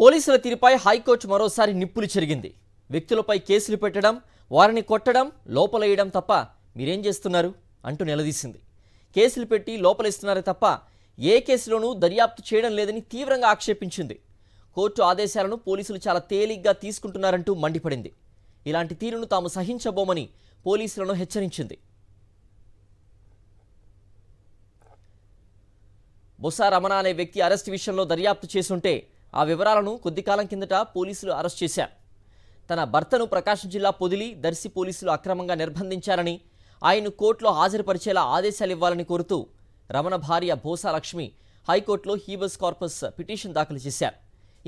పోలీసుల తీరుపై హైకోర్టు మరోసారి నిప్పులు చెరిగింది. వ్యక్తులపై కేసులు పెట్టడం, వారిని కొట్టడం, లోపలేయడం తప్ప మీరేం చేస్తున్నారు అంటూ నిలదీసింది. కేసులు పెట్టి లోపలేస్తున్నారే తప్ప ఏ కేసులోనూ దర్యాప్తు చేయడం లేదని తీవ్రంగా ఆక్షేపించింది. కోర్టు ఆదేశాలను పోలీసులు చాలా తేలిగ్గా తీసుకుంటున్నారంటూ మండిపడింది. ఇలాంటి తీరును తాము సహించబోమని పోలీసులను హెచ్చరించింది. బొసా రమణ అనే వ్యక్తి అరెస్ట్ విషయంలో దర్యాప్తు చేసుంటే ఆ వివరాలను కొద్ది కాలం కిందట పోలీసులు అరెస్ట్ చేశారు. తన భర్తను ప్రకాశం జిల్లా పొదిలి, దర్శి పోలీసులు అక్రమంగా నిర్బంధించారని, ఆయన్ను కోర్టులో హాజరుపరిచేలా ఆదేశాలు ఇవ్వాలని కోరుతూ రమణ భార్య బోసా లక్ష్మి హైకోర్టులో హీబస్ కార్పస్ పిటిషన్ దాఖలు చేశారు.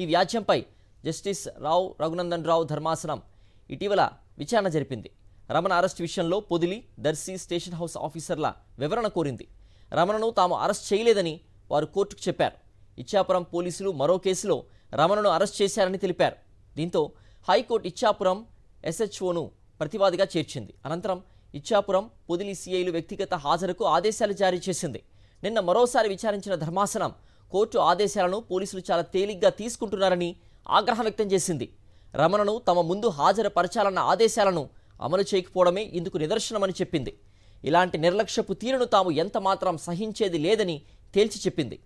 ఈ వ్యాజ్యంపై జస్టిస్ రావు రఘునందన్ రావు ధర్మాసనం ఇటీవల విచారణ జరిపింది. రమణ అరెస్ట్ విషయంలో పొదిలి, దర్శి స్టేషన్ హౌస్ ఆఫీసర్ల వివరణ కోరింది. రమణను తాము అరెస్ట్ చేయలేదని వారు కోర్టుకు చెప్పారు. ఇచ్చాపురం పోలీసులు మరో కేసులో రమణను అరెస్ట్ చేశారని తెలిపారు. దీంతో హైకోర్టు ఇచ్చాపురం ఎస్హెచ్ఓను ప్రతివాదిగా చేర్చింది. అనంతరం ఇచ్చాపురం, పొదిలి సిఐలు వ్యక్తిగత హాజరుకు ఆదేశాలు జారీ చేసింది. నిన్న మరోసారి విచారించిన ధర్మాసనం కోర్టు ఆదేశాలను పోలీసులు చాలా తేలిగ్గా తీసుకుంటున్నారని ఆగ్రహం వ్యక్తం చేసింది. రమణను తమ ముందు హాజరుపరచాలన్న ఆదేశాలను అమలు చేయకపోవడమే ఇందుకు నిదర్శనమని చెప్పింది. ఇలాంటి నిర్లక్ష్యపు తీరును తాము ఎంతమాత్రం సహించేది లేదని తేల్చి చెప్పింది.